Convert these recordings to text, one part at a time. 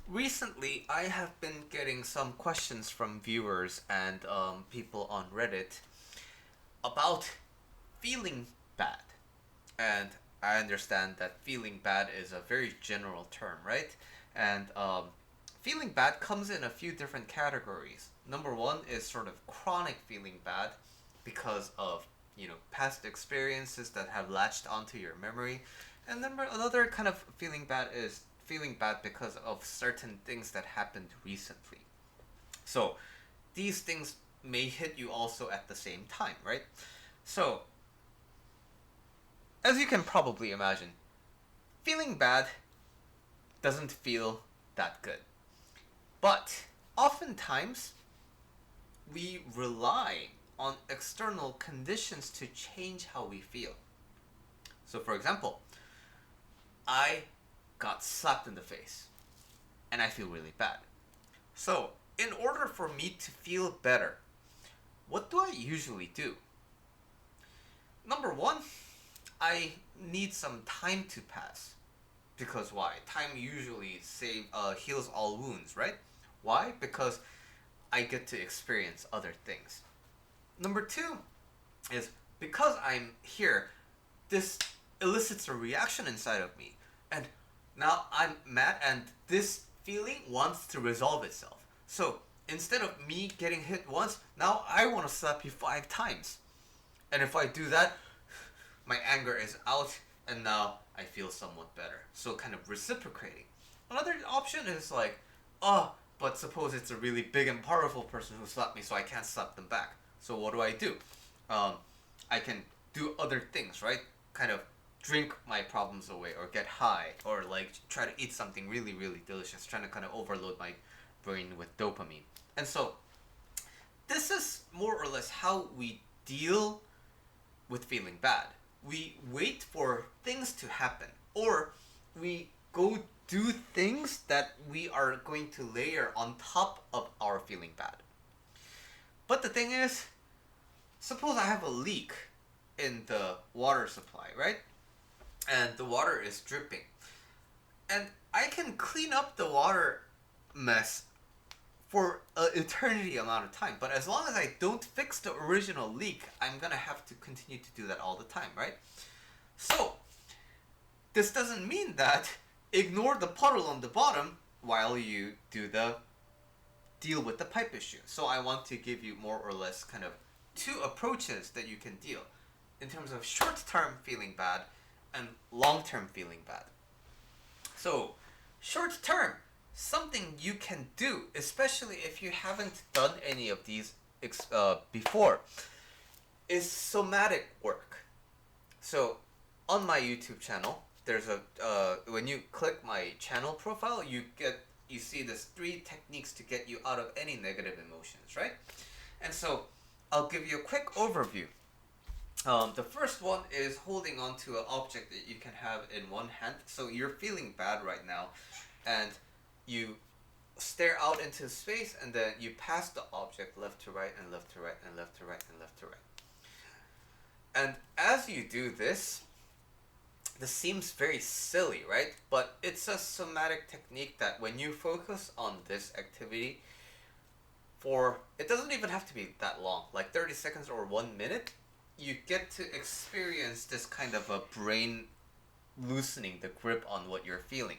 Recently, I have been getting some questions from viewers and people on Reddit about feeling bad. And I understand that feeling bad is a very general term, right? And feeling bad comes in a few different categories. Number one is sort of chronic feeling bad because of past experiences that have latched onto your memory. And then another kind of feeling bad is feeling bad because of certain things that happened recently. So these things may hit you also at the same time, right? So as you can probably imagine, feeling bad doesn't feel that good. But oftentimes, we rely on external conditions to change how we feel. So, for example, I got slapped in the face and I feel really bad. So, in order for me to feel better, what do I usually do? Number one, I need some time to pass. Because why? Time usually heals all wounds, right? Why? Because I get to experience other things. Number two is because I'm here, this elicits a reaction inside of me. And now I'm mad, and this feeling wants to resolve itself. So instead of me getting hit once, now I want to slap you 5 times. And if I do that, my anger is out, and now I feel somewhat better. So kind of reciprocating. Another option is like, oh, but suppose it's a really big and powerful person who slapped me, so I can't slap them back. So what do? Um, I can do other things, right? Kind of drink my problems away, or get high, or like try to eat something really, really delicious, trying to kind of overload my brain with dopamine. And so this is more or less how we deal with feeling bad. We wait for things to happen, or we go do things that we are going to layer on top of our feeling bad. But the thing is, suppose I have a leak in the water supply, right? And the water is dripping. And I can clean up the water mess for an eternity amount of time. But as long as I don't fix the original leak, I'm gonna have to continue to do that all the time, right? So, this doesn't mean that ignore the puddle on the bottom while you do the deal with the pipe issue. So I want to give you more or less kind of two approaches that you can deal in terms of short-term feeling bad and long-term feeling bad. So, short-term, something you can do, especially if you haven't done any of these before, is somatic work. So, on my YouTube channel, there's a when you click my channel profile, you see this 3 techniques to get you out of any negative emotions, right? And so, I'll give you a quick overview. The first one is holding on to an object that you can have in one hand. So you're feeling bad right now, and you stare out into space, and then you pass the object left to right and left to right and left to right and left to right. And as you do this seems very silly, right? But it's a somatic technique that when you focus on this activity it doesn't even have to be that long, like 30 seconds or 1 minute, you get to experience this kind of a brain loosening the grip on what you're feeling.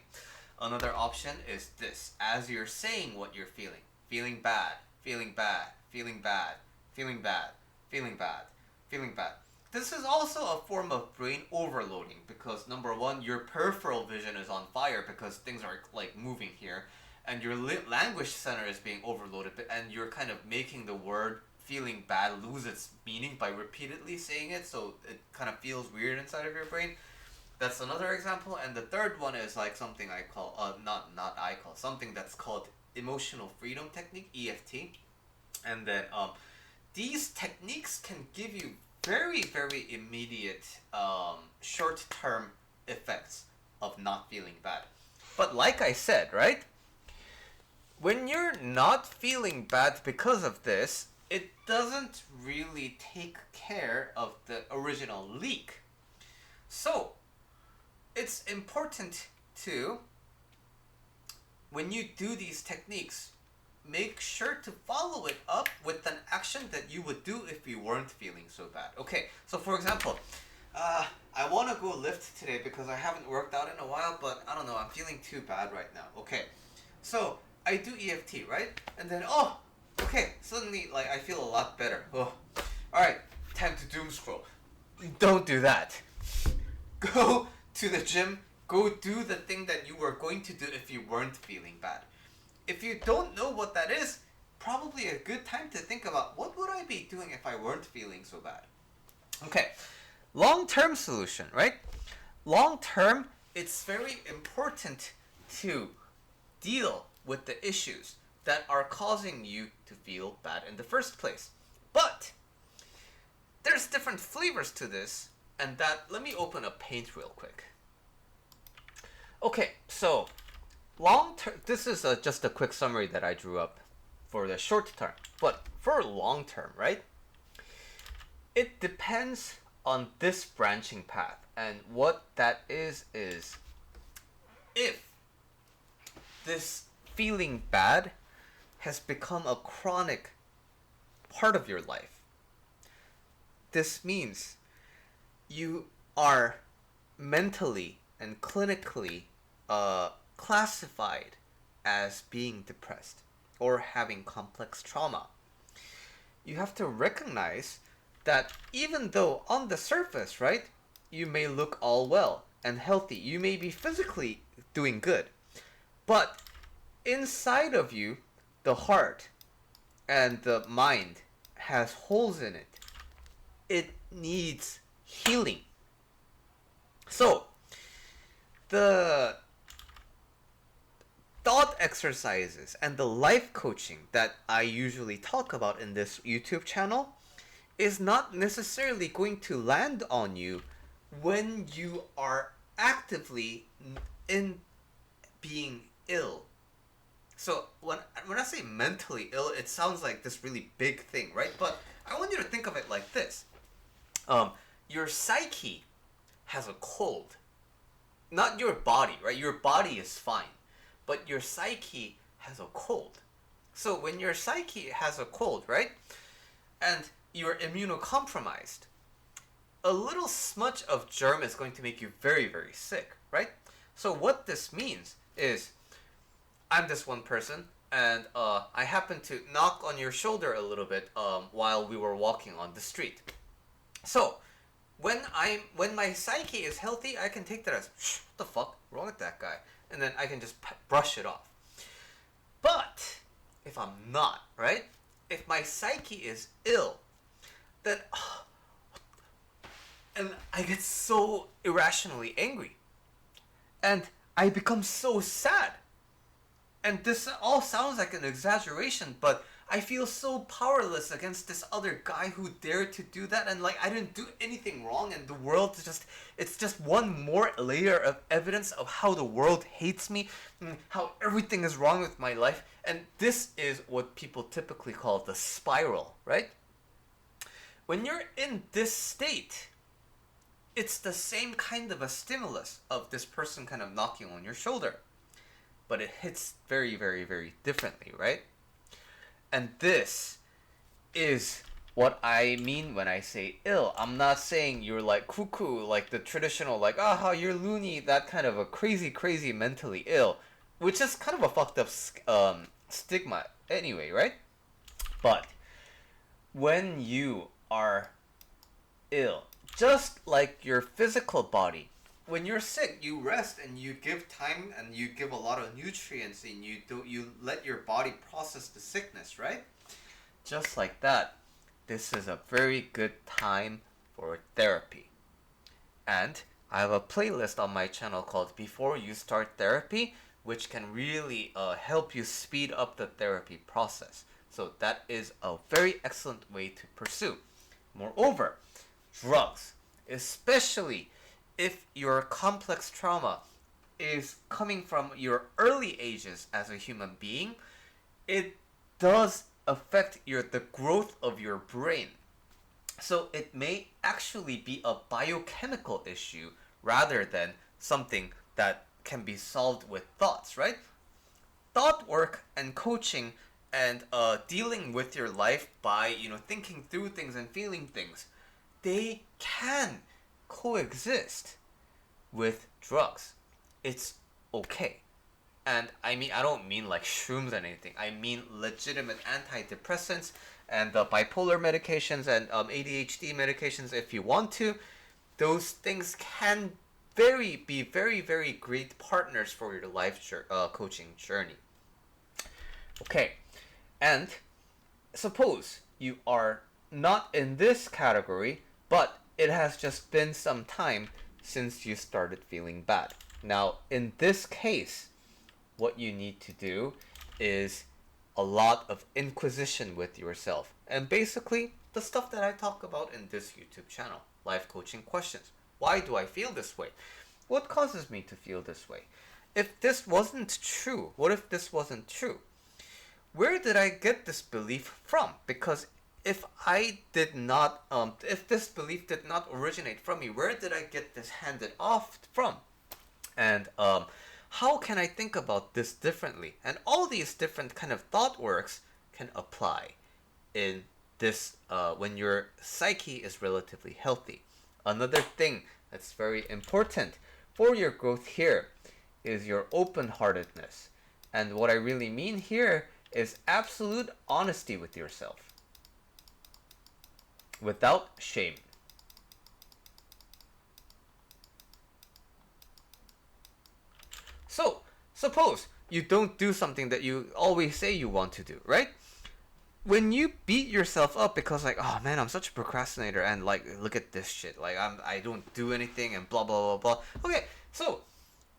Another option is this: as you're saying what you're feeling bad, feeling bad, feeling bad, feeling bad, feeling bad, feeling bad. This is also a form of brain overloading because number one, your peripheral vision is on fire because things are like moving here, and your language center is being overloaded, and you're kind of making the word feeling bad lose its meaning by repeatedly saying it, so it kind of feels weird inside of your brain. That's another example. And the third one is like something I call something that's called emotional freedom technique, EFT. And then these techniques can give you very, very immediate short-term effects of not feeling bad. But like I said, right, when you're not feeling bad because of this, it doesn't really take care of the original leak. So, it's important to when you do these techniques, make sure to follow it up with an action that you would do if you weren't feeling so bad. Okay, so for example, I want to go lift today because I haven't worked out in a while, but I don't know, I'm feeling too bad right now. Okay, so I do EFT, right? And then, oh, okay, suddenly, like, I feel a lot better. Oh, all right, time to doom scroll. Don't do that. Go to the gym, go do the thing that you were going to do if you weren't feeling bad. If you don't know what that is, probably a good time to think about what would I be doing if I weren't feeling so bad. Okay, long-term solution, right? Long-term, it's very important to deal with the issues that are causing you to feel bad in the first place. But there's different flavors to this, and that, let me open up Paint real quick. Okay, so long term, this is just a quick summary that I drew up for the short term. But for long term, right? It depends on this branching path. And what that is if this feeling bad has become a chronic part of your life, this means you are mentally and clinically classified as being depressed or having complex trauma. You have to recognize that even though on the surface, right, you may look all well and healthy, you may be physically doing good, but inside of you, the heart and the mind has holes in it. It needs healing. So, the thought exercises and the life coaching that I usually talk about in this YouTube channel is not necessarily going to land on you when you are actively in being ill. So when I say mentally ill, it sounds like this really big thing, right? But I want you to think of it like this. Your psyche has a cold. Not your body, right? Your body is fine. But your psyche has a cold. So when your psyche has a cold, right? And you're immunocompromised, a little smudge of germ is going to make you very, very sick, right? So what this means is, I'm this one person, and I happened to knock on your shoulder a little bit while we were walking on the street. So when my psyche is healthy, I can take that as, what the fuck, wrong with that guy? And then I can just brush it off. But if I'm not, right? If my psyche is ill, then and I get so irrationally angry. And I become so sad. And this all sounds like an exaggeration, but I feel so powerless against this other guy who dared to do that, and like I didn't do anything wrong, and the world it's just one more layer of evidence of how the world hates me, and how everything is wrong with my life. And this is what people typically call the spiral, right? When you're in this state, it's the same kind of a stimulus of this person kind of knocking on your shoulder, but it hits very, very, very differently, right? And this is what I mean when I say ill. I'm not saying you're like cuckoo, like the traditional, like, ah, you're loony, that kind of a crazy, crazy mentally ill, which is kind of a fucked up stigma anyway, right? But when you are ill, just like your physical body, when you're sick, you rest and you give time and you give a lot of nutrients and you let your body process the sickness, right? Just like that, this is a very good time for therapy. And I have a playlist on my channel called Before You Start Therapy, which can really help you speed up the therapy process. So that is a very excellent way to pursue. Moreover, drugs, especially if your complex trauma is coming from your early ages as a human being, it does affect the growth of your brain. So it may actually be a biochemical issue rather than something that can be solved with thoughts, right? and coaching and dealing with your life by, thinking through things and feeling things, they can coexist with drugs. It's okay. And I mean, I don't mean like shrooms and anything. I mean legitimate antidepressants and bipolar medications and ADHD medications if you want to. Those things can be very, very great partners for your life coaching journey. Okay, and suppose you are not in this category, but it has just been some time since you started feeling bad. Now, in this case, what you need to do is a lot of inquisition with yourself. And basically, the stuff that I talk about in this YouTube channel, life coaching questions. Why do I feel this way? What causes me to feel this way? If this wasn't true, what if this wasn't true? Where did I get this belief from? Because if this belief did not originate from me, where did I get this handed off from? And how can I think about this differently? And all these different kind of thought works can apply in this when your psyche is relatively healthy. Another thing that's very important for your growth here is your open-heartedness. And what I really mean here is absolute honesty with yourself without shame. So, suppose you don't do something that you always say you want to do, right? When you beat yourself up because like, oh man, I'm such a procrastinator and like, look at this shit, like I don't do anything and blah blah blah blah. Okay, so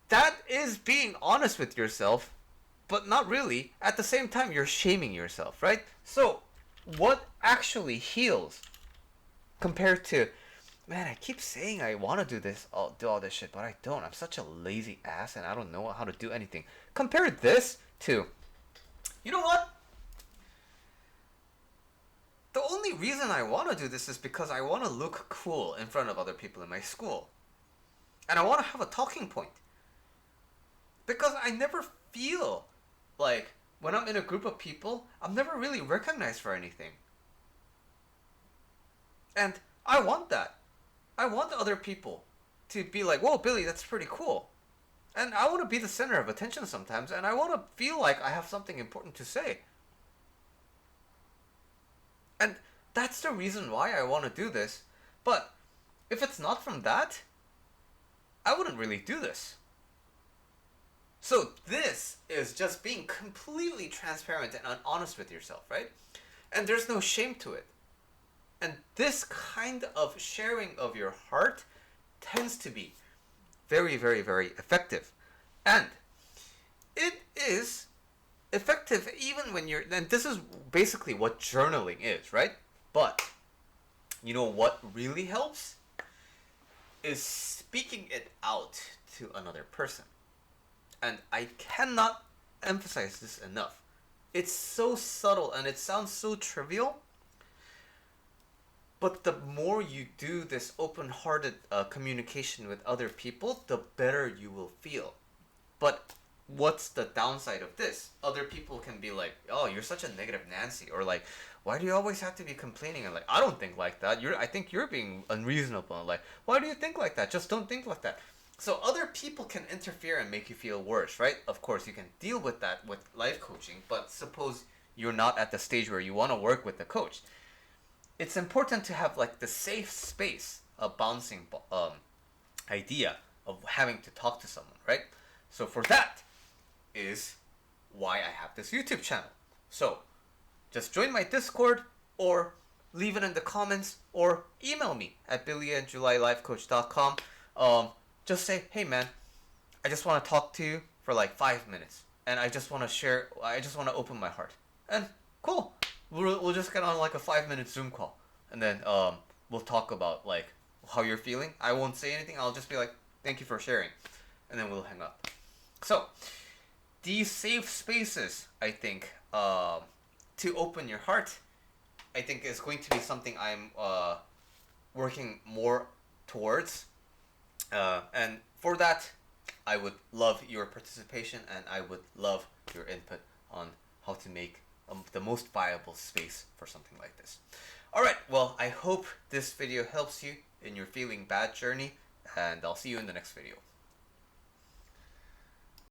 that is being honest with yourself, but not really. At the same time, you're shaming yourself, right? So what actually heals compared to, man, I keep saying I want to do all this shit, but I don't. I'm such a lazy ass and I don't know how to do anything. Compare this to, you know what? The only reason I want to do this is because I want to look cool in front of other people in my school. And I want to have a talking point. Because I never feel like when I'm in a group of people, I'm never really recognized for anything. And I want that. I want other people to be like, whoa, Billy, that's pretty cool. And I want to be the center of attention sometimes, and I want to feel like I have something important to say. And that's the reason why I want to do this. But if it's not from that, I wouldn't really do this. So this is just being completely transparent and honest with yourself, right? And there's no shame to it. And this kind of sharing of your heart tends to be very, very, very effective. And it is effective even when and this is basically what journaling is, right? But you know what really helps? Is speaking it out to another person. And I cannot emphasize this enough. It's so subtle and it sounds so trivial. But the more you do this open-hearted communication with other people, the better you will feel. But what's the downside of this? Other people can be like, oh, you're such a negative Nancy. Or like, why do you always have to be complaining? And like, I don't think like that. I think you're being unreasonable. Like, why do you think like that? Just don't think like that. So other people can interfere and make you feel worse, right? Of course, you can deal with that with life coaching. But suppose you're not at the stage where you want to work with the coach. It's important to have like the safe space, a bouncing idea of having to talk to someone, right? So for that is why I have this YouTube channel. So just join my Discord or leave it in the comments or email me at billyandjulylifecoach.com. Just say, hey man, I just want to talk to you for like 5 minutes and I just want to open my heart. And cool. We'll just get on like a 5-minute Zoom call, and then we'll talk about like how you're feeling. I won't say anything. I'll just be like, "Thank you for sharing," and then we'll hang up. So these safe spaces, I think, to open your heart, I think is going to be something I'm working more towards, and for that, I would love your participation, and I would love your input on how to make the most viable space for something like this. Alright, well, I hope this video helps you in your feeling bad journey, and I'll see you in the next video.